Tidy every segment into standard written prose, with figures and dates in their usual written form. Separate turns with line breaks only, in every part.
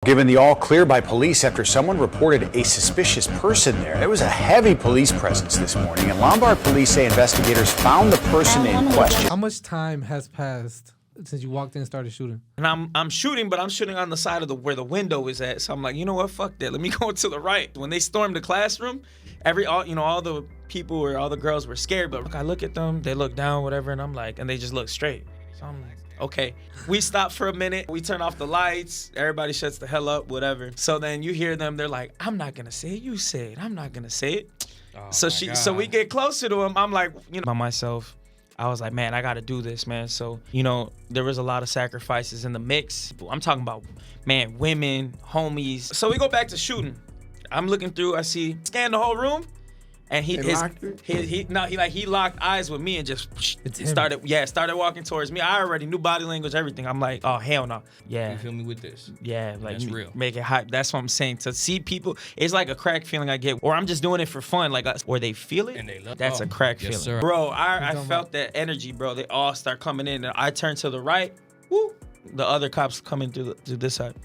given the all clear by police after someone reported a suspicious person there. There was a heavy police presence this morning, and Lombard police say investigators found the person in question.
How much time has passed since you walked in and started shooting?
And I'm shooting, but I'm shooting on the side of where the window is at. So I'm like, you know what? Fuck that. Let me go to the right. When they stormed the classroom, all the people or all the girls were scared. But I look at them, they look down, whatever, and I'm like, and they just look straight. So I'm like, okay. We stop for a minute. We turn off the lights. Everybody shuts the hell up, whatever. So then you hear them. They're like, I'm not gonna say it. You say it. I'm not gonna say it.
Oh,
So we get closer to him. I'm like, by myself. I was like, man, I got to do this, man. So, there was a lot of sacrifices in the mix. I'm talking about, man, women, homies. So we go back to shooting. I'm looking through. I scan the whole room, and he locked eyes with me and just started walking towards me. I already knew body language, everything. I'm like, oh hell no, yeah.
You feel me with this?
Yeah, like
that's real.
Make it hype. That's what I'm saying. To see people, it's like a crack feeling I get, or I'm just doing it for fun, like or they feel it.
And they love.
That's a crack
yes,
feeling,
sir.
bro. I felt that energy, bro. They all start coming in, and I turn to the right. Woo! The other cops coming through this side.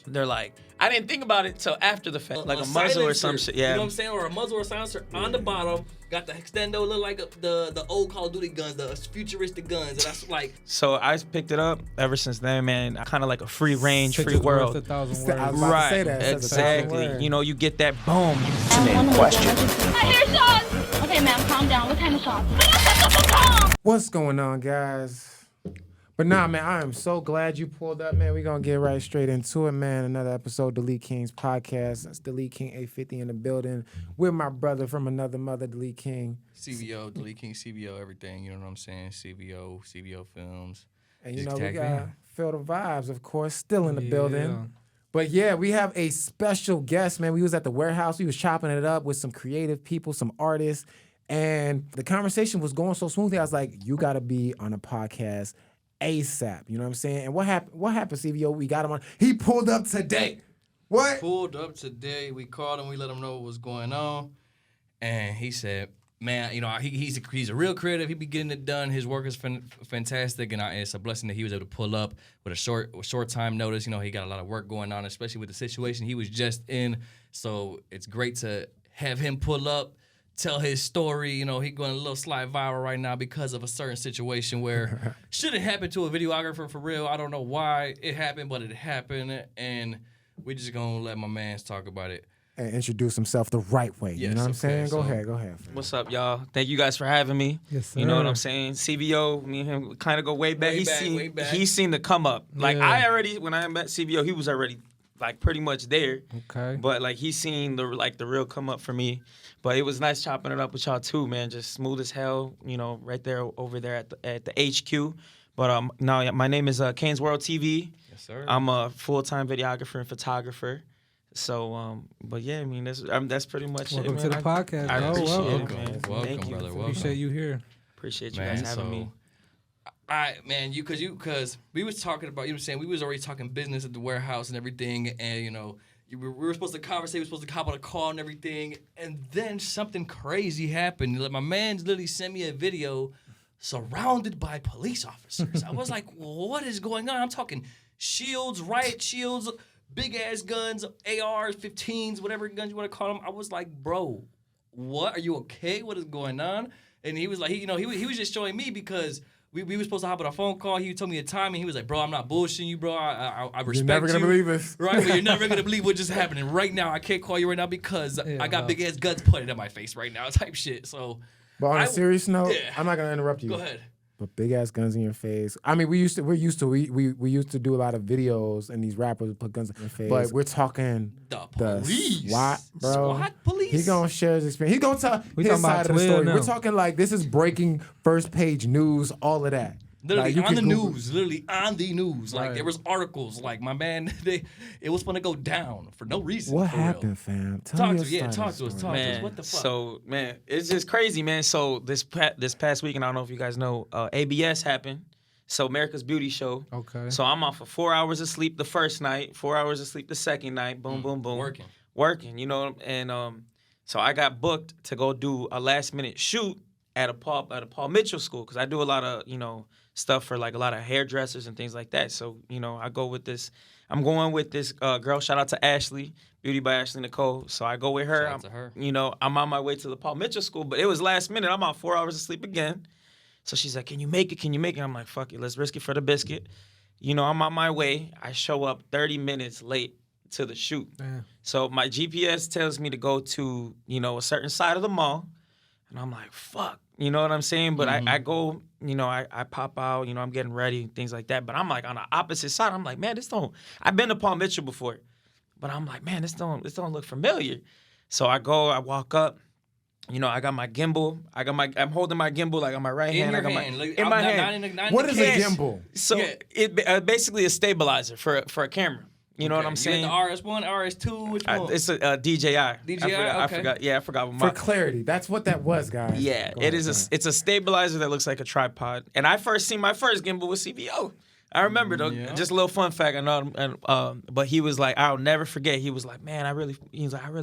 They're like, I didn't think about it till after the fact, like a muzzle or some shit. Yeah,
you know what I'm saying, or a muzzle or silencer on the bottom. Got the extendo, look like the old Call of Duty guns, the futuristic guns. And that's like.
So I picked it up. Ever since then, man, kind of like a free range, free world. Right, exactly. You get that boom.
Name question.
I hear shots. Okay, ma'am, calm down. What kind of shots?
What's going on, guys? But nah, man, I am so glad you pulled up, man. We're going to get right straight into it, man. Another episode of Deletekings podcast. That's Delete King 850 in the building with my brother from another mother, Delete King.
CVO, Deleteking, CVO, everything. You know what I'm saying? CVO Films.
And, we got Feel the Vibes, of course, still in the building. But, yeah, we have a special guest, man. We was at the warehouse. We was chopping it up with some creative people, some artists. And the conversation was going so smoothly. I was like, you got to be on a podcast ASAP, you know what I'm saying? And what happened, CVO? We got him on. He pulled up today. What?
Pulled up today. We called him. We let him know what was going on. And he said, man, he's a real creative. He be getting it done. His work is fantastic. And it's a blessing that he was able to pull up with a short time notice. He got a lot of work going on, especially with the situation he was just in. So it's great to have him pull up, tell his story. He going a little slide viral right now because of a certain situation where shouldn't happen to a videographer for real. I don't know why it happened, but it happened, and we just gonna let my mans talk about it
and introduce himself the right way.
Yes,
you know what I'm saying?
so,
go ahead.
What's up, y'all? Thank you guys for having me.
Yes, sir.
You know what I'm saying? CVO, me and him kind of go way back.
Way back.
He seen the come up. Like when I met CVO, he was already like pretty much there.
Okay.
But like he seen the real come up for me. But it was nice chopping it up with y'all too, man. Just smooth as hell, right there over there at the HQ. But now my name is Kane's World TV.
Yes, sir.
I'm a full-time videographer and photographer. So, but yeah, I mean that's pretty much
Welcome
it, man.
to the podcast.
I appreciate it,
welcome.
man.
Welcome,
Thank you.
brother. Welcome.
Appreciate you here.
Appreciate you guys having me.
Because we was talking about, we was already talking business at the warehouse and everything, and we were supposed to conversate, we were supposed to hop on a call and everything, and then something crazy happened. Like my man literally sent me a video surrounded by police officers. I was like, what is going on? I'm talking shields, riot shields, big ass guns, ARs, 15s, whatever guns you want to call them. I was like, bro, what? Are you okay? What is going on? And he was like, he was just showing me because we were supposed to hop on a phone call. He told me a time, and he was like, bro, I'm not bullshitting you, bro. I respect you.
You're never going to believe this.
Right, but you're never going to believe what's just happening right now. I can't call you right now because I got big ass guns pointed at my face right now type shit. So,
but on a serious note, I'm not going to interrupt you.
Go ahead.
But big ass guns in your face. I mean, we used to do a lot of videos, and these rappers would put guns in their face. But we're talking
the police,
SWAT, bro.
SWAT police.
He's gonna share his experience. He's gonna tell his side of the story. We're talking like this is breaking first page news, all of that.
Literally on the news, Like there was articles. Like my man, it was gonna go down for no reason.
What
for
happened,
real.
fam?
Talk to us.
Man,
What the fuck?
So man, it's just crazy, man. So this past week, and I don't know if you guys know, ABS happened. So America's Beauty Show.
Okay.
So I'm off for 4 hours of sleep the first night, 4 hours of sleep the second night. Boom, boom, boom. Working. And so I got booked to go do a last minute shoot at a Paul Mitchell school because I do a lot of stuff for like a lot of hairdressers and things like that. So I go with this I'm going with this girl. Shout out to Ashley, Beauty by Ashley Nicole. So I go with her.
Shout out to her.
You know, I'm on my way to the Paul Mitchell School, but it was last minute. I'm on 4 hours of sleep again. So she's like, can you make it? Can you make it? I'm like, fuck it. Let's risk it for the biscuit. You know, I'm on my way. I show up 30 minutes late to the shoot. So my GPS tells me to go to, you know, a certain side of the mall. And I'm like, fuck. You know what I'm saying? But I go, you know, I pop out, you know, I'm getting ready, things like that. But I'm like on the opposite side. I'm like, man, I've been to Paul Mitchell before. But I'm like, man, this don't look familiar. So I go, I walk up. You know, I got my gimbal. I'm holding my gimbal like on my right hand.
In your
I got
hand.
in my hand.
What is a gimbal?
So it basically a stabilizer for a camera. You know what I'm saying?
You got the RS1, RS2, which one?
It's a DJI.
DJI,
I forgot. Yeah, I forgot.
For clarity, that's what that was, guys.
Yeah, it's a stabilizer that looks like a tripod. And I first seen my first gimbal with CVO. I remember though. Yeah. Just a little fun fact. I know, but he was like, I'll never forget. He was like, man, I really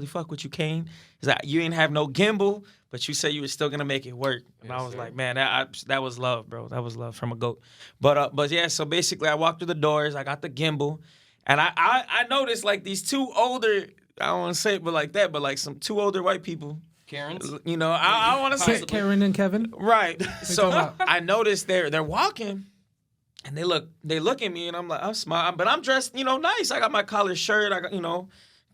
fuck with you, Kane. He's like, you ain't have no gimbal, but you said you were still gonna make it work. And I was like, man, that was love, bro. That was love from a goat. But yeah. So basically, I walked through the doors. I got the gimbal, and I noticed like these two older. I don't want to say it, but like that, but like some two older white people.
Karen's.
You know, I want to say
Karen and Kevin.
Right. So I noticed they're walking. And they look at me, and I'm like, I'm smiling, but I'm dressed, you know, nice. I got my collared shirt, I got, you know,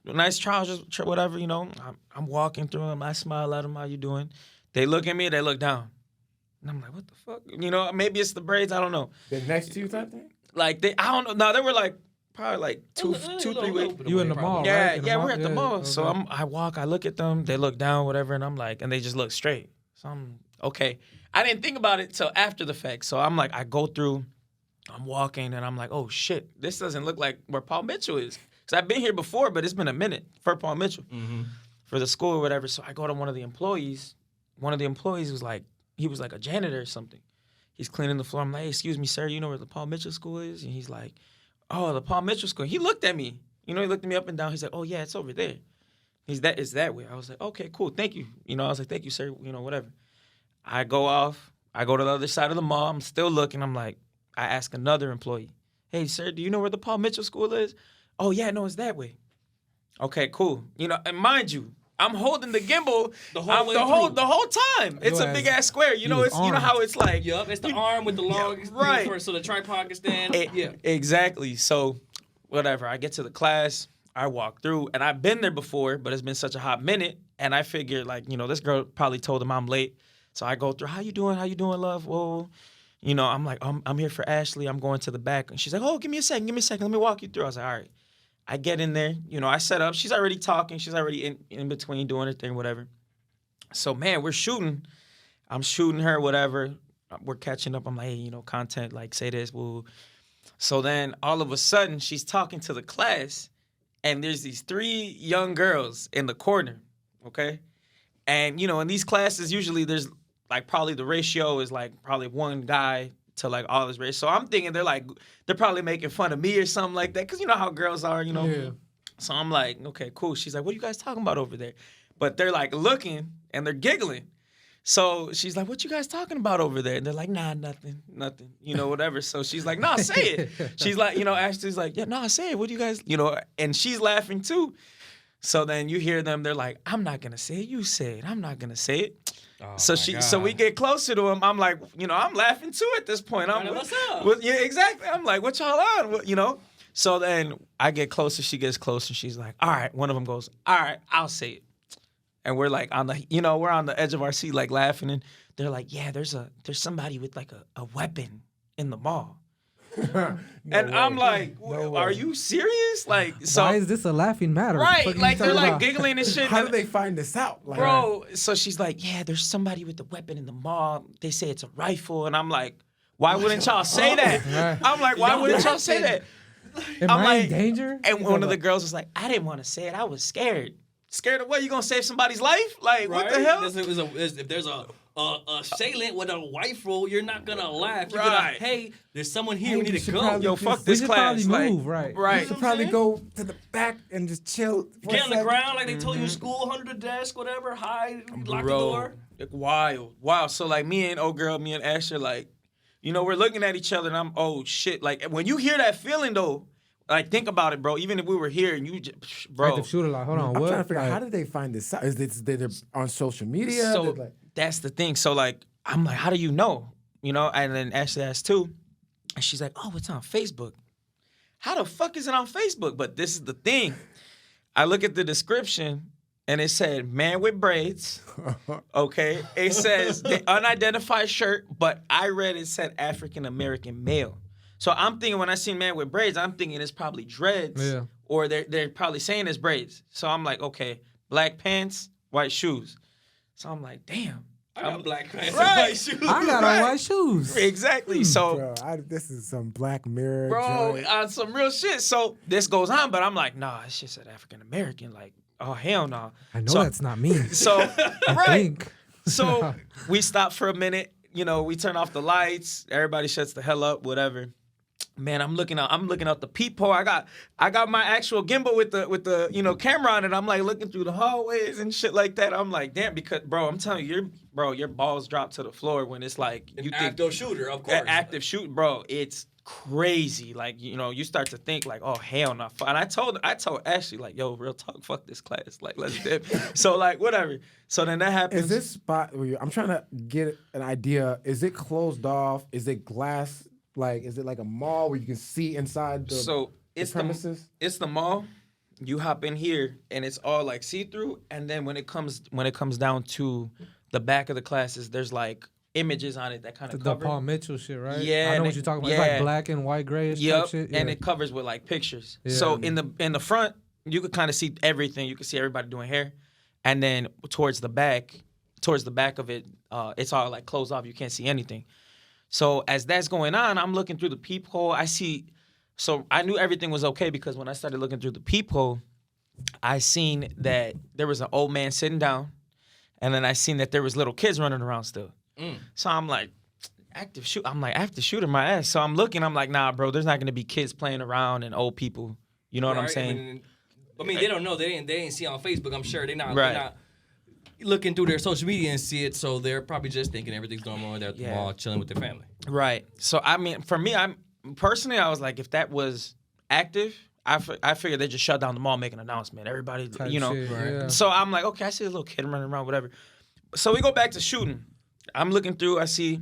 nice trousers, whatever, you know. I'm walking through them, I smile at them, how you doing? They look at me, they look down. And I'm like, what the fuck? You know, maybe it's the braids, I don't know.
They're next to you type thing?
Like, I don't know. No, they were like, probably like two, 3 weeks.
You in the mall,
yeah,
right?
Yeah, we're at the mall.
Okay.
So I walk, I look at them, they look down, whatever, and I'm like, and they just look straight. So I'm, okay. I didn't think about it till after the fact. So I'm like, I go through, I'm walking, and I'm like, oh, shit, this doesn't look like where Paul Mitchell is. Because I've been here before, but it's been a minute for Paul Mitchell, for the school or whatever. So I go to one of the employees. One of the employees was like, he was like a janitor or something. He's cleaning the floor. I'm like, hey, excuse me, sir, you know where the Paul Mitchell school is? And he's like, oh, the Paul Mitchell school. He looked at me. You know, he looked at me up and down. He's like, oh, yeah, it's over there. It's that way. I was like, okay, cool, thank you. You know, I was like, thank you, sir, you know, whatever. I go off. I go to the other side of the mall. I'm still looking. I'm like, I ask another employee, hey, sir, do you know where the Paul Mitchell school is? Oh, yeah, no, it's that way. Okay, cool. You know, and mind you, I'm holding the gimbal the whole time. It's a big-ass square. You know, you know how it's like.
Yup, it's the arm with the long,
right.
So the tripod can stand.
Exactly. So, whatever. I get to the class. I walk through, and I've been there before, but it's been such a hot minute, and I figured, like, you know, this girl probably told him I'm late. So I go through, how you doing, love? Whoa. You know, I'm like, I'm here for Ashley. I'm going to the back. And she's like, oh, give me a second. Let me walk you through. I was like, all right. I get in there. You know, I set up. She's already talking. She's already in between doing her thing, whatever. So, man, we're shooting. I'm shooting her, whatever. We're catching up. I'm like, hey, you know, content, like, say this, woo. So then all of a sudden, she's talking to the class. And there's these 3 young girls in the corner, okay? And, you know, in these classes, usually there's, like, probably the ratio is, like, probably one guy to, like, all this race. So I'm thinking they're probably making fun of me or something like that. Because you know how girls are, you know? Yeah. So I'm like, okay, cool. She's like, what are you guys talking about over there? But they're, like, looking, and they're giggling. So she's like, what you guys talking about over there? And they're like, nah, nothing, you know, whatever. So she's like, nah, say it. She's like, you know, Ashley's like, yeah, nah, say it. What do you guys, you know? And she's laughing, too. So then you hear them, they're like, I'm not going to say it. You say it. I'm not going to say it. Oh, so we get closer to him. I'm like, you know, I'm laughing too at this point. I'm
what's up?
Yeah, exactly. I'm like, what y'all on? You know? So then I get closer. She gets closer. She's like, all right. One of them goes, all right, I'll say it. And we're like we're on the edge of our seat, like laughing. And they're like, yeah, there's somebody with like a weapon in the mall. I'm like, are you serious? Like, so
why is this a laughing matter?
Right, like they're like giggling and shit.
How do they find this out, like,
bro? So she's like, yeah, there's somebody with a weapon in the mall. They say it's a rifle, and I'm like, why wouldn't y'all say that? I'm like, why wouldn't y'all say that?
Am I in danger?
And one of the girls was like, I didn't want to say it. I was scared. Scared of what? You gonna save somebody's life? Like, what the hell?
If there's a assailant with a rifle, you're not gonna laugh. You're
right.
gonna, hey, there's someone here. We need to go.
Yo, fuck this class.
Probably move, right?
You should probably go to the back and just chill.
Get on the ground like they told you in school, under the desk, whatever. Hide, lock the door.
Like, wild. So like me and Asher, like, you know, we're looking at each other and I'm, oh shit. Like when you hear that feeling though, Like, think about it, bro. Even if we were here and you just, bro.
Active shooter, like, hold on,
I'm
what?
trying to figure out
Like,
how did they find this out? Is this they're on social media?
So
They're like,
that's the thing. So like, I'm like, how do you know? You know, and then Ashley asked too, and she's like, oh, it's on Facebook. How the fuck is it on Facebook? But this is the thing. I look at the description and it said man with braids. Okay. It says the unidentified shirt, but I read it said African American male. So I'm thinking when I see man with braids, I'm thinking it's probably dreads.
Yeah.
Or they're probably saying it's braids. So I'm like, okay, black pants, white shoes. So I'm like, damn.
I got black pants and
Right.
white shoes.
I got on white shoes.
Exactly. So
bro, this is some Black Mirror.
bro,
joint.
on some real shit. So this goes on, but I'm like, nah, it's just an African American. Like, oh hell no.
I know
So-
that's not me.
So
I
right.
think.
So we stop for a minute. You know, we turn off the lights. Everybody shuts the hell up. Whatever. Man, I'm looking out the peephole. I got my actual gimbal with the camera on it. I'm like looking through the hallways and shit like that. I'm like, damn, because bro, I'm telling you, your balls drop to the floor when it's like you think
Active shooter, of course.
active shoot, bro. It's crazy. Like, you start to think like, oh hell no. And I told Ashley like, yo, real talk, fuck this class. Like, let's dip. So like, whatever. So then that happens.
Is this spot where I'm trying to get an idea? Is it closed off? Is it glass? Like, is it like a mall where you can see inside the,
So it's
premises?
It's the mall. You hop in here and it's all like see through. And then when it comes down to the back of the classes, there's like images on it that kind of
The
cover.
Paul Mitchell shit, right?
Yeah,
I know
and
what
it-
you're talking about.
yeah.
It's like black and white grayish
Yep.
type shit.
And
Yeah.
it covers with like pictures.
Yeah.
So in the front, you could kind of see everything. You could see everybody doing hair. And then towards the back of it, it's all like closed off. You can't see anything. So as that's going on, I'm looking through the peephole. So I knew everything was okay because when I started looking through the peephole, I seen that there was an old man sitting down, and then I seen that there was little kids running around still. So I'm like, active shooter my ass. So I'm looking, I'm like, nah, bro, there's not gonna be kids playing around and old people. You know what I'm
Right?
saying?
I mean, they don't know. They didn't see it on Facebook. I'm sure they're not
Right.
looking through their social media and see it. So they're probably just thinking everything's normal. They're at the
Yeah.
mall chilling with their family.
Right. So I mean, for me, I was like, if that was active, I figured they just shut down the mall, make an announcement. Everybody,
Type
you know.
shit, yeah.
So I'm like, okay, I see a little kid running around, whatever. So we go back to shooting. I'm looking through, I see,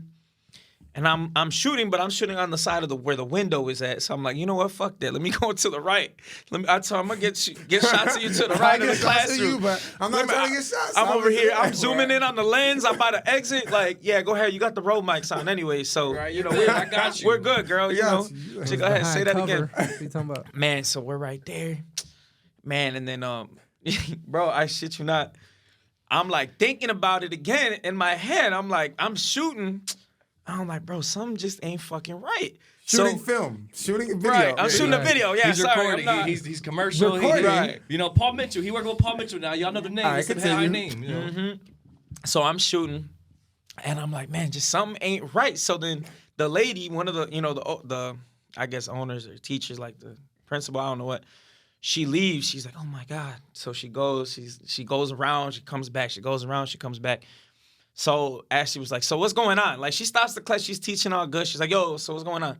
and I'm shooting, but I'm shooting on the side of where the window is at. So I'm like, you know what, fuck that. Let me go to the right. I told him I'm gonna get shots of you to the right of the classroom.
I'm not trying to get shots.
I'm over here. I'm zooming in on the lens. I'm about to exit. Like, yeah, go ahead. You got the road mics on anyway. So
Right,
you know,
I got you.
we're good, girl. You know, so go ahead, say that
Behind
again.
cover. What you talking about?
Man, so we're right there. Man, and then bro, I shit you not. I'm like thinking about it again in my head. I'm like, I'm shooting. I'm like, bro, something just ain't fucking right.
Shooting
So,
film, shooting a video.
right, I'm shooting a
Right.
video. Yeah,
He's
sorry,
recording.
I'm not.
He's commercial.
Recording.
Right.
You know, Paul Mitchell. He working with Paul Mitchell now. Y'all know the name.
All right,
It's a
continue.
high name. You know?
So I'm shooting, and I'm like, man, just something ain't right. So then the lady, one of the, the I guess owners or teachers, like the principal, I don't know what, she leaves. She's like, oh my God. So she goes, she goes around, she comes back, she goes around, she comes back. So Ashley was like, so what's going on? Like, she stops the class, she's teaching all good. She's like, yo, so what's going on?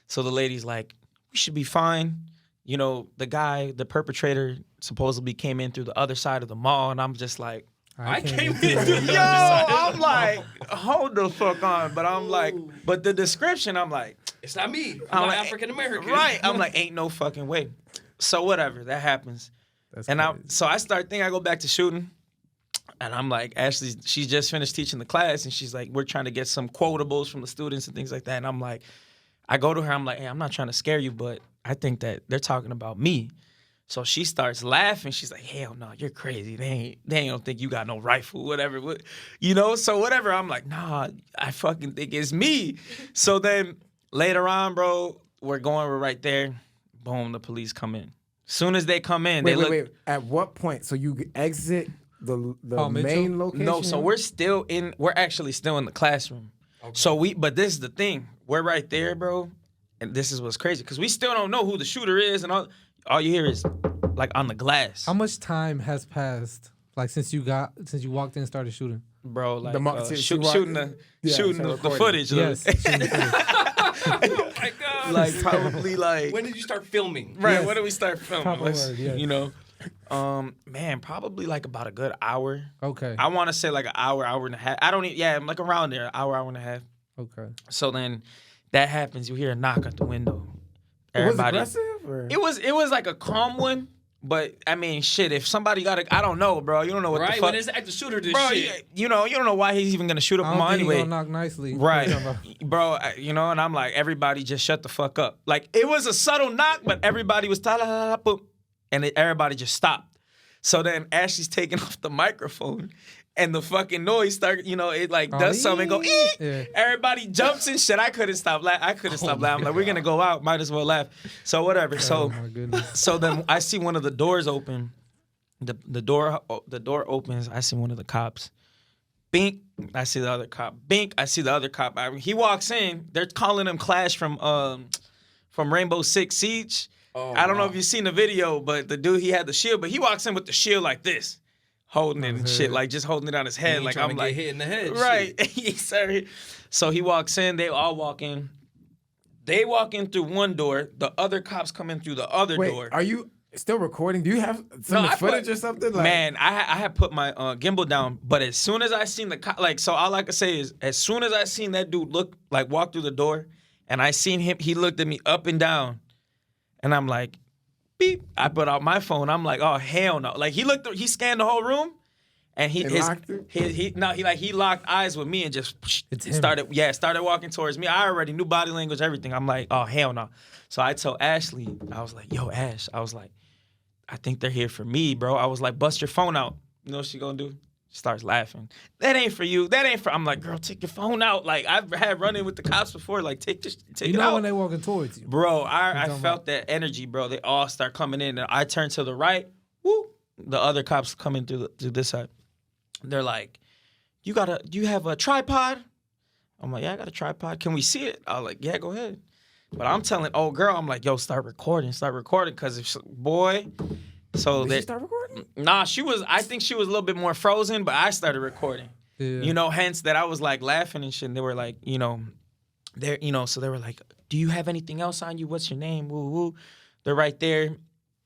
So the lady's like, we should be fine. You know, the perpetrator supposedly came in through the other side of the mall, and I'm just like,
I came
get
in.
through
through
it.
the
yo,
other side.
I'm like, hold the fuck on. But I'm like, but the description, I'm like,
It's not me.
I'm
I'm
like,
African American.
right. I'm like, ain't no fucking way. So whatever, that happens.
That's
And
crazy.
I start thinking, I go back to shooting. And I'm like, Ashley, she just finished teaching the class, and she's like, we're trying to get some quotables from the students and things like that. And I'm like, I go to her, I'm like, hey, I'm not trying to scare you, but I think that they're talking about me. So she starts laughing. She's like, hell no, you're crazy. They ain't don't think you got no rifle, whatever. You know, so whatever. I'm like, nah, I fucking think it's me. So then later on, bro, we're right there. Boom, the police come in. Soon as they come in, they look.
Wait. At what point? So you exit the
Paul Mitchell?
main location?
No, so we're actually still in the classroom. Okay. So but this is the thing. We're right there, bro. And this is what's crazy. Because we still don't know who the shooter is, and all you hear is like on the glass.
How much time has passed, like since you walked in and started shooting?
Bro, like
The mo- she
shooting
walked-
the
yeah,
shooting
so
the
recording.
footage.
Yes. shooting the footage.
Oh my God.
Like probably like
When did you start filming?
right.
Yes.
When did we start filming?
Proper word, yes.
You know, man, probably like about a good hour.
Okay.
I want to say like an hour, hour and a half. I don't even, yeah, like around there, hour, hour and a half.
Okay.
So then that happens. You hear a knock at the window.
Was it aggressive? Or?
It was like a calm one, but I mean, shit. If somebody got I don't know, bro. You don't know what the
Right,
fuck.
when it's the active shooter, this
Bro,
shit.
you know, you don't know why he's even gonna shoot up
I
the
don't
mall
think
anyway.
he gonna knock nicely.
Right,
What you talking about?
bro. You know, and I'm like, everybody just shut the fuck up. Like it was a subtle knock, but everybody was boom, and everybody just stopped. So then Ashley's taking off the microphone, and the fucking noise started. You know, it like does something, and go. Ee!
Yeah.
Everybody jumps and shit. I couldn't stop laughing. I couldn't stop laughing. I'm like, we're gonna go out. Might as well laugh. So whatever.
Oh
So
my goodness.
so then I see one of the doors open. The door opens. I see one of the cops. Bink. I see the other cop. Bink. I see the other cop. He walks in. They're calling him Clash from Rainbow Six Siege.
Oh,
I don't know if you've seen the video, but the dude, he had the shield, but he walks in with the shield like this, holding it and shit, like just holding it on his head. Like I'm like,
hit in the head.
right. Yes, sir. So he walks in. They all walk in. They walk in through one door. The other cops come in through the other
Wait,
door.
are you still recording? Do you have some
No, I
footage
put-
or something? Like,
Man, I had put my gimbal down, but as soon as I seen so all I could say is, as soon as I seen that dude walk through the door, and I seen him, he looked at me up and down, and I'm like, beep. I put out my phone. I'm like, oh hell no! Like he scanned the whole room, and he locked eyes with me and just
It's him.
started walking towards me. I already knew body language, everything. I'm like, oh hell no! So I told Ashley, I was like, yo Ash, I was like, I think they're here for me, bro. I was like, bust your phone out. You know what she gonna do? She starts laughing. That ain't for you. That ain't for. I'm like, girl, take your phone out. Like I've had run-in with the cops before. Like take
You
it
know
out.
when they walking towards you.
Bro, I
talking
felt that energy, bro. They all start coming in, and I turn to the right. Woo! The other cops coming through this side. They're like, do you have a tripod? I'm like, yeah, I got a tripod. Can we see it? I was like, yeah, go ahead. But I'm telling old girl, I'm like, yo, start recording, because if boy. So
did
they
you start recording?
Nah, I think she was a little bit more frozen, but I started recording.
Yeah.
You know, hence that I was like laughing and shit. And they were like, so they were like, do you have anything else on you? What's your name? Woo woo. They're right there.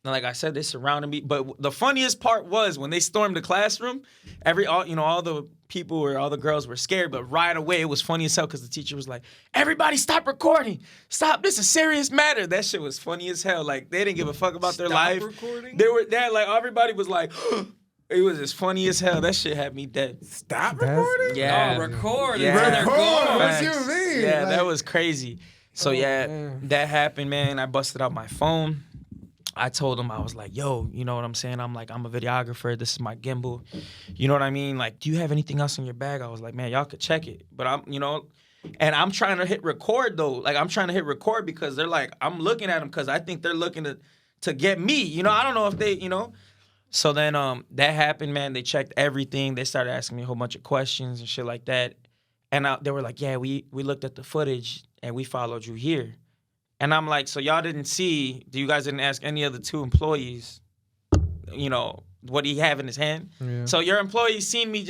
And like I said, they surrounded me. But the funniest part was when they stormed the classroom, all the people or all the girls were scared, but right away it was funny as hell because the teacher was like, everybody stop recording. Stop, this is a serious matter. That shit was funny as hell. Like they didn't give a fuck about their life.
Recording?
They were there, like everybody was like, it was as funny as hell. That shit had me dead.
Stop
That's-
recording?
Yeah.
Oh, record.
Yeah.
Where they're
Record.
going.
What you
Facts.
mean?
Yeah,
Like-
that was crazy. So
man.
that happened, man. I busted out my phone. I told him, I was like, yo, you know what I'm saying? I'm like, I'm a videographer. This is my gimbal. You know what I mean? Like, do you have anything else in your bag? I was like, man, y'all could check it. But and I'm trying to hit record though. Like, I'm trying to hit record because they're like, I'm looking at them because I think they're looking to get me. You know, I don't know if they, So then that happened, man. They checked everything. They started asking me a whole bunch of questions and shit like that. And they were like, yeah, we looked at the footage and we followed you here. And I'm like, so y'all didn't see, you guys didn't ask any of the two employees, what he have in his hand?
Yeah.
So your employees seen me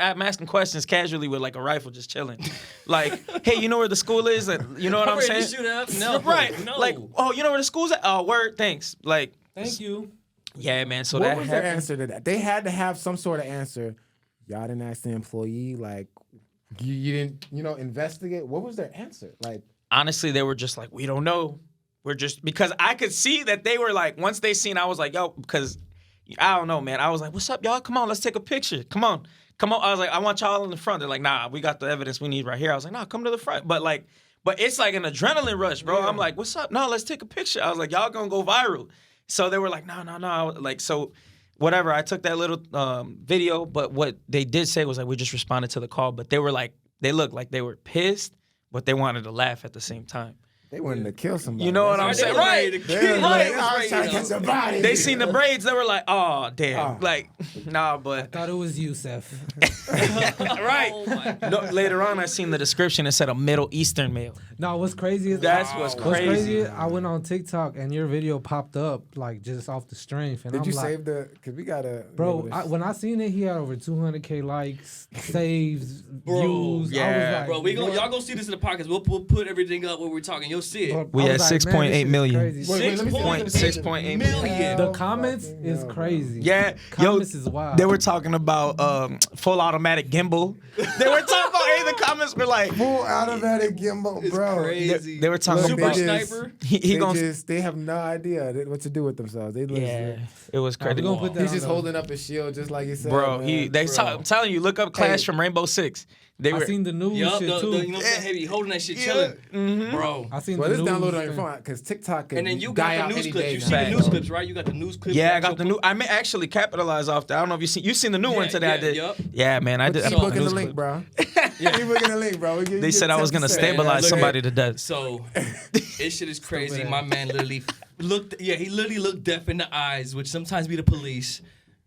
I'm asking questions casually with like a rifle just chilling. Like, hey, you know where the school is? You know what I'm
Ready to
saying?
shoot up? No.
Right.
No.
Like, oh, you know where the school's at? Oh, word, thanks. Like,
Thank you.
yeah, man. So
What
that
was their
happened.
answer to that? They had to have some sort of answer. Y'all didn't ask the employee, like, you didn't, investigate. What was their answer? Like,
Honestly, they were just like, we don't know. We're just, because I could see that they were like, once they seen, I was like, yo, because I don't know, man. I was like, what's up, y'all? Come on, let's take a picture. Come on. I was like, I want y'all in the front. They're like, nah, we got the evidence we need right here. I was like, nah, come to the front. But it's like an adrenaline rush, bro. I'm like, what's up? No, let's take a picture. I was like, y'all gonna go viral. So they were like, no. Like, so whatever. I took that little video, but what they did say was like, we just responded to the call. But they were like, they looked like they were pissed, but they wanted to laugh at the same time.
They wanted to kill somebody.
You know what I'm
Right,
saying?
they was ready
Right.
to
They
kill.
was
Right.
like, I was trying to get somebody.
They seen the braids. They were like, oh, damn.
Oh.
Like, nah, but
Thought it was you, Seth.
right.
Oh my God.
No, later on, I seen the description. It said a Middle Eastern male.
No, what's crazy is
That's what's crazy.
I went on TikTok and your video popped up like just off the strength. And
Did
I'm
you
like,
save the? Cause we gotta.
bro, when I seen it, he had over 200K likes, saves,
Bro,
views. I
yeah.
was like,
Bro, y'all gonna see this in the podcast. We'll put everything up when we're talking. You'll see it.
We
I
had
was like,
6.8
man, this shit is
million.
crazy.
Wait, let me see.
6.8 million.
The comments is crazy.
Yeah,
Comments is wild.
They were talking about full automatic gimbal. They were talking about. Hey, the comments were like,
full automatic gimbal,
It's
bro.
crazy.
they were talking
Look,
about.
they
Super
just-
sniper.
He gonna.
They have no idea what to do with themselves. They literally.
Yeah, it was
Alright,
crazy.
we gonna put that
He's
on
just
the-
holding up his shield, just like he said.
Bro,
man.
I'm telling you, look up Clash
Hey.
from Rainbow Six. They
I
were.
seen the news
Yup,
shit
you
too.
know what I'm saying? Heavy holding that shit, chilling, bro.
I seen
Well,
the
it's
news
downloaded on your
thing.
phone because TikTok can
And then you
die
got
out
the news
any
clips.
day
You
now.
see the
Facts.
news clips, right? You got the news clips.
Yeah, I
that
got the
you'll
new. I may actually capitalize off that. I don't know if you seen the new one
Yeah,
today. I
yeah,
did.
yup.
Yeah, man, I did.
Keep
I put
booking the
news
link,
clip.
bro. Keep booking the link, bro.
They said I was gonna
10%.
stabilize
Look
somebody
at-
to death.
So, this shit is crazy. My man literally looked. Yeah, he literally looked deaf in the eyes, which sometimes be the police.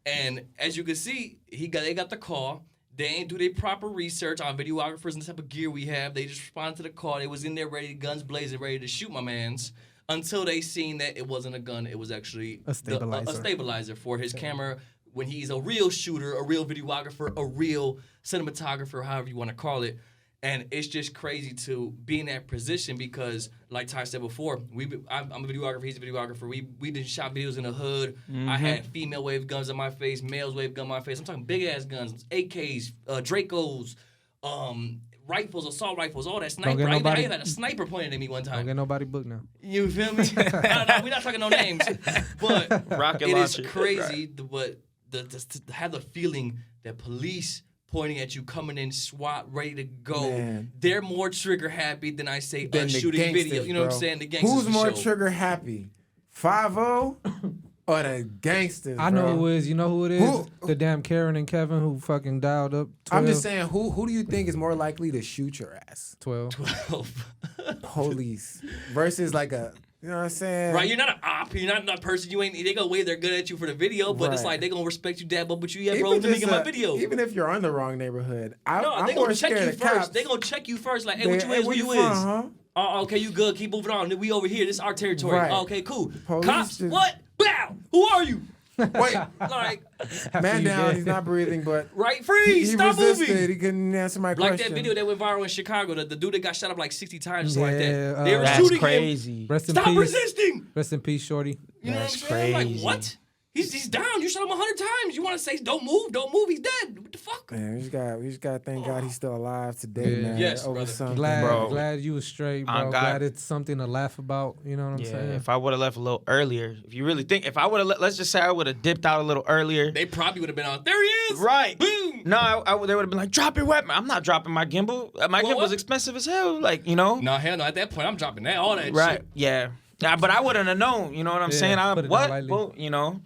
And as you can see, they got the call. They ain't do their proper research on videographers and the type of gear we have. They just responded to the call. They was in there ready, guns blazing, ready to shoot my mans. Until they seen that it wasn't a gun, it was actually
A stabilizer.
a stabilizer for his camera. When he's a real shooter, a real videographer, a real cinematographer, however you want to call it. And it's just crazy to be in that position because, like Ty said before, I'm a videographer, he's a videographer. We did shot videos in the hood. I had female wave guns in my face, males wave gun in my face. I'm talking big ass guns, AKs, Dracos, rifles, assault rifles, all that sniper.
get
I even
nobody-
had a sniper pointed at me one
Don't
time.
get nobody booked now.
You feel me? no, we're not talking no names. But
Rocket
it is
launcher.
crazy to have the feeling that police pointing at you, coming in, SWAT, ready to go.
Man.
They're more trigger happy than I say
Than
us
the
shooting
gangsters,
video. You know what
bro.
I'm saying? The gangsters.
Who's
for
more
sure.
trigger happy, 5-0 or the gangsters?
I know
bro?
who it is. You know who it is?
Who-
The damn Karen and Kevin who fucking dialed up 12.
I'm just saying, who do you think is more likely to shoot your ass?
12.
Police versus like a, you know what I'm saying?
Right, you're not an op. You're not a person. You ain't. They gonna wave their gun at you for the video, but it's
Right.
like they gonna respect you, dad. But you, yeah,
Even
bro, let me
just,
get my video.
Even if you're on the wrong neighborhood,
no,
I'm
they
more
gonna check
scared
you
of
first.
cops.
They gonna check you first. Like, hey,
They-
what you
hey,
is?
where
Who
you
you
from,
is?
huh?
Oh, okay, you good. Keep moving on. We over here. This is our territory.
Right.
Oh, okay, cool.
Police
Cops,
just-
what? Bow. Who are you?
Wait,
Like,
man
you
down.
dead.
He's not breathing, but
right, freeze.
he
Stop
resisted.
moving.
He couldn't answer my
Like
question.
that video that went viral in Chicago, the dude that got shot up like 60 times, just like that.
Yeah,
They were
That's
shooting him.
crazy.
Rest in
Stop
peace.
resisting.
Rest in peace, Shorty.
You know
That's
what I'm saying?
crazy.
Like, what? He's down. You shot him 100 times. You want to say, don't move, he's dead. What the fuck?
Man, we just got to thank God he's still alive today,
Yeah.
man.
Yes,
over
brother.
something.
Bro.
Glad you was straight, bro.
On God.
Glad it's something to laugh about. You know what I'm
Yeah,
saying?
if I would have left a little earlier, if you really think, if I would have, let's just say I would have dipped out a little earlier.
They probably would have been out. There he is.
Right.
Boom.
No, they would have been like, drop your weapon. I'm not dropping my gimbal. My
Well,
gimbal's
what?
expensive as hell. Like, you know?
No, hell no. At that point, I'm dropping that, all that
Right.
shit.
Yeah. But I wouldn't have known. You know what I'm
Yeah,
saying?
put it
What?
down lightly.
Well, you know?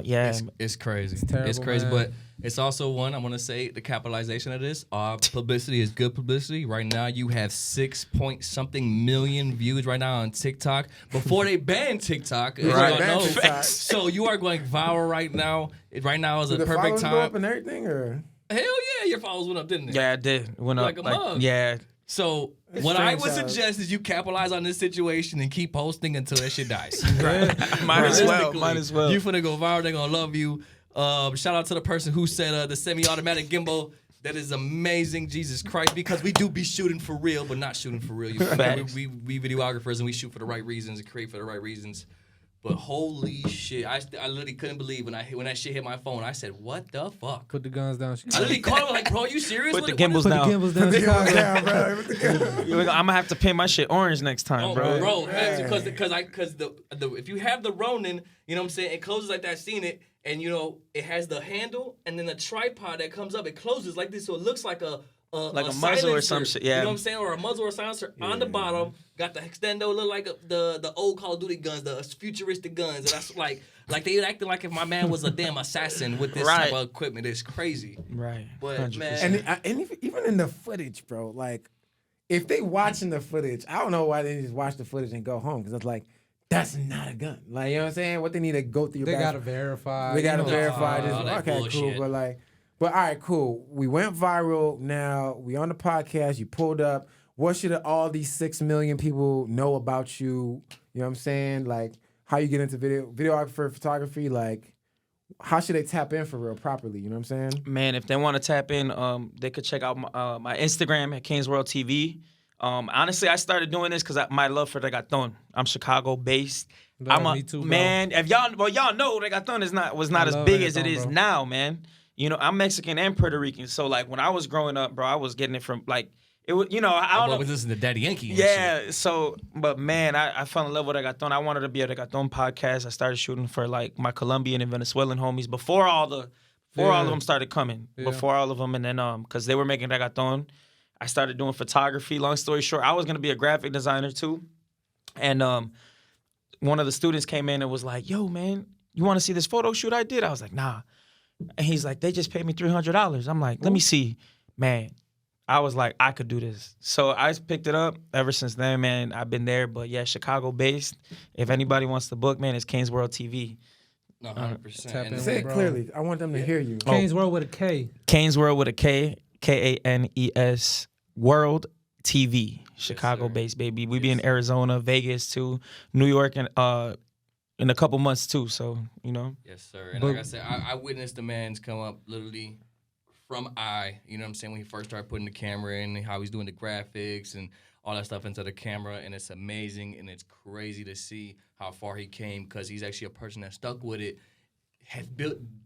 Yeah.
It's crazy.
terrible,
It's crazy,
man.
but it's also one, I want to say, the capitalization of this. Publicity is good publicity. Right now, you have 6-point-something million views right now on TikTok. Before they banned TikTok, as
Right.
y'all
Banned
know.
TikTok.
So you are going viral right now. Right now is a
Did the
perfect
followers go up
time.
and everything, or
Hell yeah, your followers went up, didn't they?
Yeah, I did. Went
Like
up.
a mug.
Yeah.
So
It's
what I
strange
would
how-
suggest is you capitalize on this situation and keep posting until that shit dies.
Might as well.
Realistically,
Might as well.
You finna go viral. They're gonna love you. Shout out to the person who said the semi-automatic gimbal. That is amazing, Jesus Christ. Because we do be shooting for real, but not shooting for real. You feel me?
Facts.
we videographers and we shoot for the right reasons and create for the right reasons. But holy shit, I literally couldn't believe when that shit hit my phone. I said, "What the fuck?"
Put the guns down.
I literally called him like, "Bro, you serious?"
Put the
What-
gimbals
Put the
down.
gimbals down. Chicago.
down, bro.
I'm gonna have to paint my shit orange next time,
Oh,
bro.
bro, because the if you have the Ronin, you know what I'm saying, it closes like that. I've seen it, and you know it has the handle and then the tripod that comes up. It closes like this, so it looks like a
muzzle or some
silencer,
shit, yeah.
You know what I'm saying, or a muzzle or silencer on the bottom. Got the extendo, look like the old Call of Duty guns, the futuristic guns, and that's like they acting like if my man was a damn assassin with this type
Right.
of equipment. It's crazy.
Right.
But
100%.
man,
And even in the footage, bro, like if they watching the footage, I don't know why they didn't just watch the footage and go home, because it's like, that's not a gun. Like, you know what I'm saying? What they need to go through your
They
back.
gotta verify.
They gotta
you know,
verify this.
all that
Okay,
bullshit.
cool. But all right, cool. We went viral. Now we on the podcast. You pulled up. What should all these 6 million people know about you? You know what I'm saying? Like, how you get into videographer, photography? Like, how should they tap in for real properly? You know what I'm saying?
Man, if they want to tap in, they could check out my Instagram at Kings World TV. Honestly, I started doing this because my love for Reggaeton. I'm Chicago based.
Me too, bro.
Man. If y'all know Reggaeton was not as
love
big as it
reggaeton,
is
bro.
now, man. You know, I'm Mexican and Puerto Rican, so like when I was growing up, bro, I was getting it from like it was. You know, I don't know.
was listening to Daddy Yankee. And shit.
Yeah, so, but man, I fell in love with reggaeton. I wanted to be a reggaeton podcast. I started shooting for like my Colombian and Venezuelan homies before all of them started coming.
Yeah.
Before all of them, and then because they were making reggaeton, I started doing photography. Long story short, I was gonna be a graphic designer too, and one of the students came in and was like, "Yo, man, you want to see this photo shoot I did?" I was like, "Nah," and he's like, "They just paid me $300." I'm like, "Let me see, man." I was like, I could do this. So I picked it up. Ever since then, man, I've been there. But yeah, Chicago based. If anybody wants to book, man, it's Kings World TV.
No, 100%.
Tap in.
Say it
Bro.
clearly. I want them to hear you.
Kings World with a K.
Kings World with a K, Kanes World TV. Chicago based, baby. We be in Arizona, Vegas too, New York, and in a couple months too. So, you know.
Yes, sir. And like I said, I witnessed the man's come up literally from you know what I'm saying, when he first started putting the camera in, how he's doing the graphics and all that stuff into the camera, and it's amazing, and it's crazy to see how far he came, because he's actually a person that stuck with it,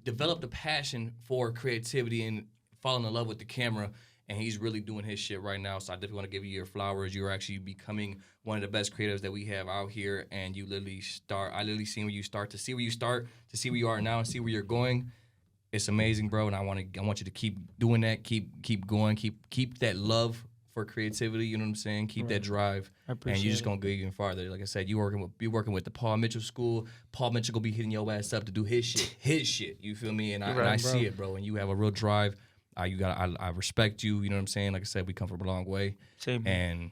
developed a passion for creativity and falling in love with the camera, and he's really doing his shit right now. So I definitely want to give you your flowers. You're actually becoming one of the best creatives that we have out here, and I literally seen where you start, to see where you are now, and see where you're going. It's amazing, bro, and I want you to keep doing that, keep going, keep that love for creativity. You know what I'm saying? Keep that drive,
I appreciate
and you're just
it.
gonna go even farther. Like I said, you're working with the Paul Mitchell School. Paul Mitchell gonna be hitting your ass up to do his shit. You feel me? And I see it, bro. And you have a real drive. I respect you. You know what I'm saying? Like I said, we come from a long way,
Same here.
and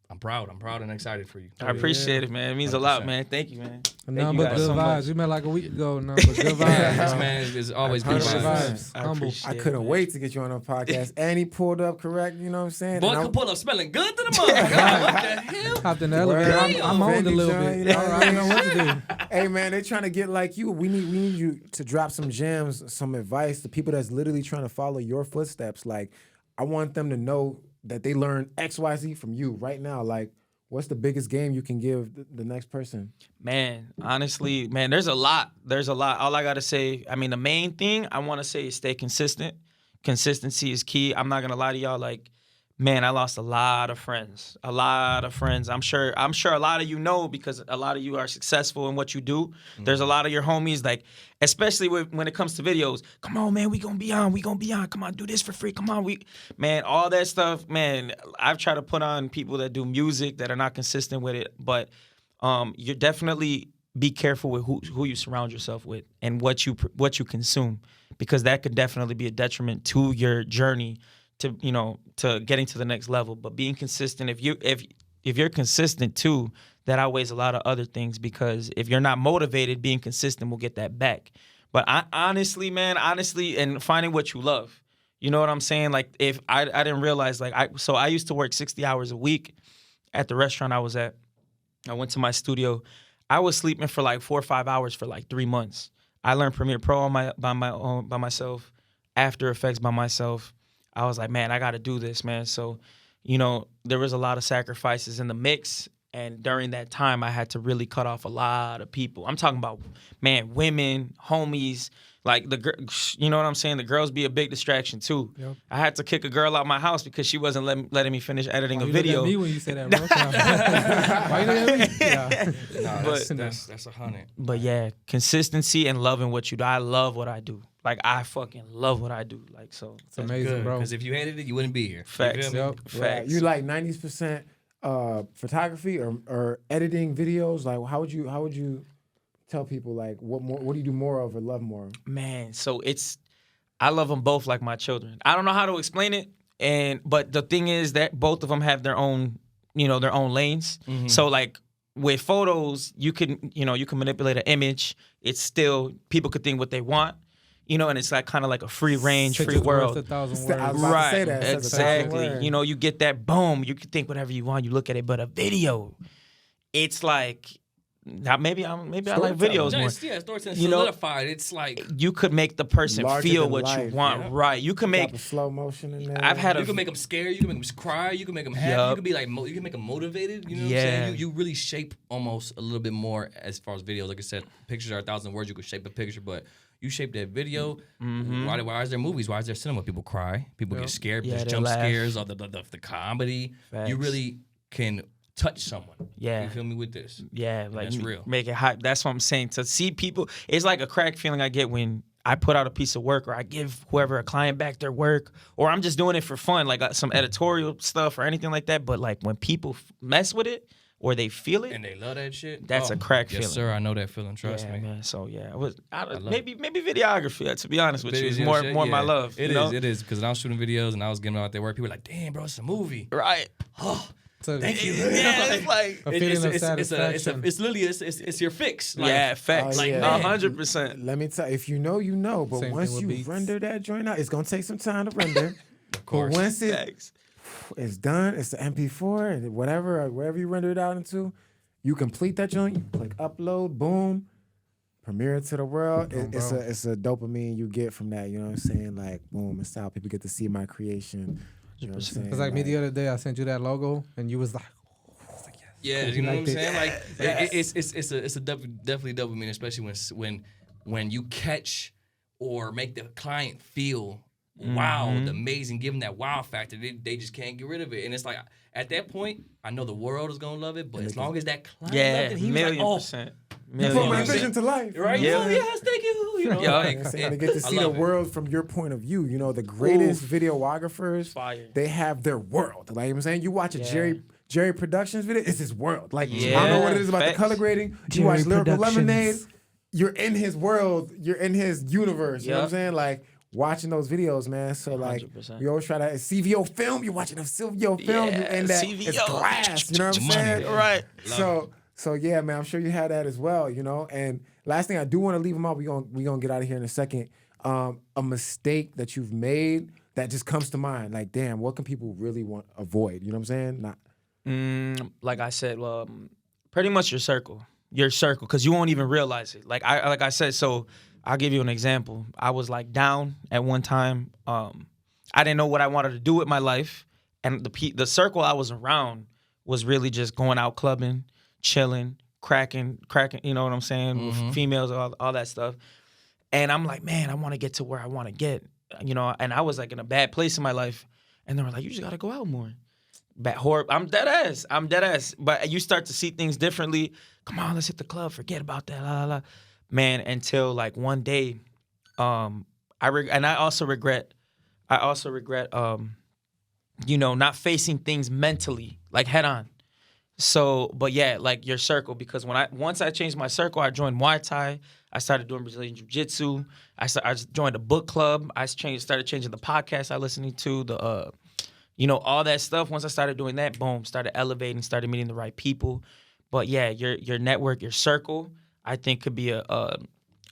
I'm proud and excited for you.
I appreciate it, man. It means a lot, man. Thank you, man.
Nothing
you
but
guys
good
so
vibes.
much.
We met like a week ago. Nothing but good vibes.
This man is always good
Hundred
vibes.
vibes.
I
Humble.
appreciate
I
it,
couldn't
man.
wait to get you on the podcast. And he pulled up correct, you know what I'm saying?
Boy,
And I-
can pull up smelling good to the mother. God, what the hell?
Hopped in the elevator. I'm owned a
Fendi
little
joint,
bit.
you know,
I don't know what to do.
Hey man, they trying to get like you. We need you to drop some gems, some advice to people that's literally trying to follow your footsteps. Like, I want them to know that they learn XYZ from you right now. Like, what's the biggest game you can give the next person?
Man, honestly, man, there's a lot. All I got to say, I mean, the main thing I want to say is stay consistent. Consistency is key. I'm not going to lie to y'all. Like, man, I lost a lot of friends. I'm sure a lot of you know, because a lot of you are successful in what you do. Mm-hmm. There's a lot of your homies, like, especially when it comes to videos. Come on, man, we gonna be on. Come on, do this for free. Come on, man, all that stuff, man. I've tried to put on people that do music that are not consistent with it, but you definitely be careful with who you surround yourself with and what you consume, because that could definitely be a detriment to your journey to getting to the next level. But being consistent, if you're consistent too, that outweighs a lot of other things, because if you're not motivated, being consistent will get that back. But honestly, and finding what you love, you know what I'm saying? Like, if I didn't realize, like, I used to work 60 hours a week at the restaurant I was at. I went to my studio. I was sleeping for like 4 or 5 hours for like 3 months. I learned Premiere Pro by myself, After Effects by myself. I was like, man, I got to do this, man. So, there was a lot of sacrifices in the mix. And during that time, I had to really cut off a lot of people. I'm talking about, man, women, homies, like you know what I'm saying? The girls be a big distraction too. Yep. I had to kick a girl out my house because she wasn't letting me finish editing a video.
You look at me when you say that, bro. Why you look at me? Yeah.
No, that's 100.
But yeah, consistency and loving what you do. I love what I do. Like, I fucking love what I do. Like, so
it's amazing, bro.
Because if you hated it, you wouldn't be here.
Facts.
Yep.
Facts.
You like 90% photography or editing videos? Like, how would you tell people, like, what do you do more of or love more?
Man, so I love them both like my children. I don't know how to explain it. But the thing is that both of them have their own, their own lanes. So like with photos, you can manipulate an image. It's still, people could think what they want, and it's like kind of like a free range, free world.
I was about to say that. It says 1,000
Exactly.
words.
You get that boom. You can think whatever you want. You look at it, but a video, it's like. Now maybe I like videos more.
Storytelling solidified. It's like
you could make the person
Larger
feel
than
what
life,
you want,
yeah.
right? You can make
Drop a slow motion in there.
You
can make them scared. You can make them cry. You can make them happy. You can be like you can make them motivated. You know what I'm saying? You really shape almost a little bit more as far as videos. Like I said, pictures are 1,000 words. You could shape a picture, but you shape that video. Why is there movies? Why is there cinema? People cry. People get scared. There's jump scares or the comedy.
Facts.
You really can touch someone.
Yeah.
You feel me with this?
Yeah, like
that's real.
Make it hype. That's what I'm saying. To see people, it's like a crack feeling I get when I put out a piece of work, or I give whoever a client back their work, or I'm just doing it for fun, like some editorial stuff or anything like that. But like when people mess with it or they feel it
and they love that shit,
that's a crack feeling.
Yes, sir. I know that feeling. Trust me,
man. So yeah, maybe videography. To be honest with you, is more my love.
It is because I was shooting videos and I was getting out there work. People were like, "Damn, bro, it's a movie."
Right.
Thank you.
Yeah, it's like
a feeling of satisfaction.
It's literally it's your fix. Like,
yeah, facts.
Oh, yeah.
100%.
Let me tell you, if you know, you know. But
Same
once
thing with
you
beats.
render that joint out, it's gonna take some time to render.
Of course.
But once
Facts.
it's done, it's the MP4 and wherever you render it out into, you complete that joint. You click upload, boom, premiere it to the world. It's a dopamine you get from that. You know what I'm saying? Like boom, it's out. People get to see my creation. You know what I'm saying?
It's like me the other day. I sent you that logo, and you was like,
yeah, you know what I'm saying? Like it's a definitely dopamine, especially when you catch or make the client feel wow, amazing, give them that wow factor. They just can't get rid of it, and it's like at that point, I know the world is gonna love it, but as long as that client loved it, he was like, oh,
you put my vision to life.
right?
Yeah.
Yes, thank you. You know,
To get to see the world from your point of view. You know, the greatest videographers,
Fire.
they have their world. Like you know what I'm saying, you watch a Jerry Productions video, it's his world. Like I
Yeah.
don't know what it is about
Facts.
the color grading. You watch Lyrical Lemonade, you're in his world, you're in his universe. You know what I'm saying? Like watching those videos, man. So like
100%.
we always try to CVO film. You're watching a CVO film, you're in that
CVO.
it's glass. You know what I'm saying?
Right.
So yeah, man, I'm sure you had that as well, you know. And last thing, I do want to leave them out. We gonna get out of here in a second. A mistake that you've made that just comes to mind, like, damn, what can people really avoid? You know what I'm saying? Not.
Like I said, pretty much your circle, because you won't even realize it. Like I said, so I'll give you an example. I was like down at one time. I didn't know what I wanted to do with my life, and the circle I was around was really just going out clubbing, chilling, cracking. You know what I'm saying? With females, all that stuff. And I'm like, man, I want to get to where I want to get. You know, and I was like in a bad place in my life, and they were like, you just gotta go out more. I'm dead ass. But you start to see things differently. Come on, let's hit the club. Forget about that. La, la, la. Man, until like one day, I also regret, you know, not facing things mentally, like head on. So, but yeah, like your circle, because once I changed my circle, I joined Muay Thai. I started doing Brazilian Jiu-Jitsu. I joined a book club. I started changing the podcast I listening to, you know, all that stuff. Once I started doing that, boom, started elevating, started meeting the right people. But yeah, your network, your circle, I think could be a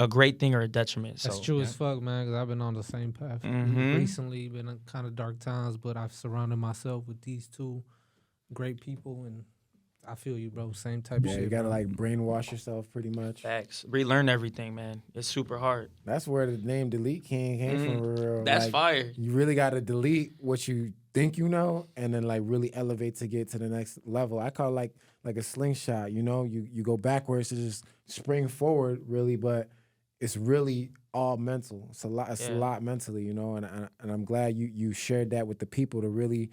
great thing or a detriment.
That's true as fuck, man, because I've been on the same path. Recently, been in kind of dark times, but I've surrounded myself with these two great people, and I feel you, bro. Same type of shit.
Yeah, you gotta like brainwash yourself pretty much.
Facts. Relearn everything, man. It's super hard.
That's where the name Deletekings came from. For real.
That's
like,
fire.
You really gotta delete what you think you know, and then like really elevate to get to the next level. I call it like a slingshot. You know, you go backwards to just spring forward, really, but it's really all mental. It's a lot mentally, you know, and I'm glad you shared that with the people to really,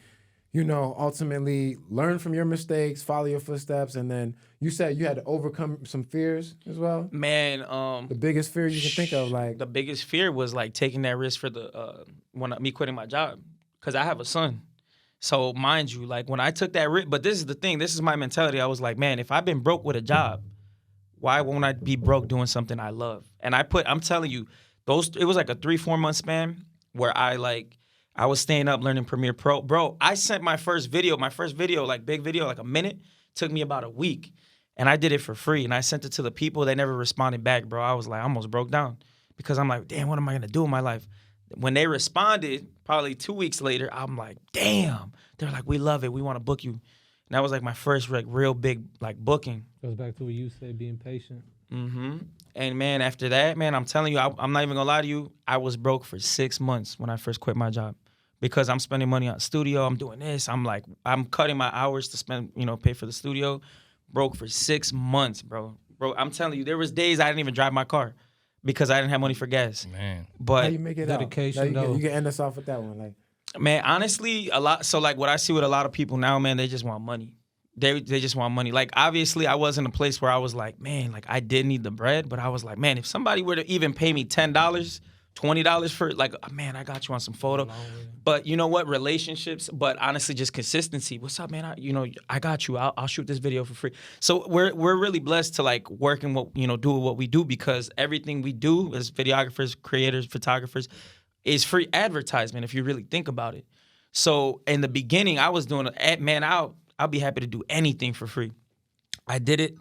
you know, ultimately learn from your mistakes, follow your footsteps, and then you said you had to overcome some fears as well.
Man,
the biggest fear you can think of, like
the biggest fear was like taking that risk for me quitting my job, because I have a son. So mind you, like when I took that risk, but this is the thing, this is my mentality. I was like, man, if I've been broke with a job, why won't I be broke doing something I love? And I'm telling you, it was like a 3-4 month span where I I was staying up learning Premiere Pro. Bro, I sent my first video, like big video, like a minute, took me about a week. And I did it for free. And I sent it to the people. They never responded back, bro. I was like, I almost broke down. Because I'm like, damn, what am I going to do in my life? When they responded, probably 2 weeks later, I'm like, damn. They're like, we love it. We want to book you. And that was like my first like real big like booking.
Goes back to what you said, being patient.
Mm-hmm. And man, after that, man, I'm telling you, I'm not even gonna lie to you. I was broke for 6 months when I first quit my job because I'm spending money on studio. I'm doing this. I'm cutting my hours to spend, pay for the studio. Broke for 6 months, bro. Bro, I'm telling you, there was days I didn't even drive my car because I didn't have money for gas.
Man,
but
how you make it
dedication,
out?
though.
You can end us off with that one, like.
Man, honestly, a lot. So like, what I see with a lot of people now, man, they just want money. They just want money. Like, obviously, I was in a place where I was like, man, like I did need the bread, but I was like, man, if somebody were to even pay me $10, $20 for like, man, I got you on some photo. But you know what? Relationships, but honestly, just consistency. What's up, man? I got you. I'll shoot this video for free. So we're really blessed to like work and do what we do because everything we do as videographers, creators, photographers is free advertisement if you really think about it. So in the beginning, I was doing I'll be happy to do anything for free. I did it,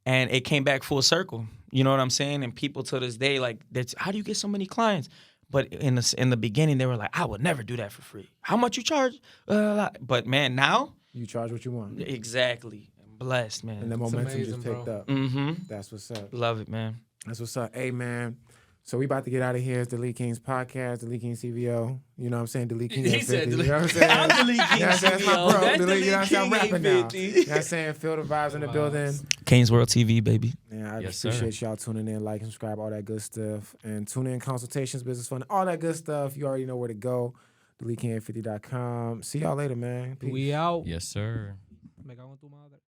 and it came back full circle. You know what I'm saying? And people to this day, like, how do you get so many clients? But in the beginning, they were like, I would never do that for free. How much you charge? But man, now
You charge what you want.
exactly. I'm blessed, man.
And the momentum
amazing,
just picked
bro.
up.
Mm-hmm.
That's what's up.
Love it, man.
That's what's up. Hey, man. So we about to get out of here. It's Deletekings podcast, Deletekings CVO. You know what I'm saying? Deletekings
He
at
said
50. You know what I'm saying?
I'm Deletekings
You know what I'm saying? That's my
CVO.
bro.
That's
Delete, you know what I'm saying? I'm
Deletekings
rapping now.
50.
You know what I'm saying? Feel the vibes in the building.
Canes World TV, baby.
Yeah, I
Yes, sir.
appreciate y'all tuning in, like, subscribe, all that good stuff. And tune in, consultations, business fun, all that good stuff. You already know where to go. Deletekings50.com. See y'all later, man. Peace.
We out.
yes, sir.
Make I want to do my other.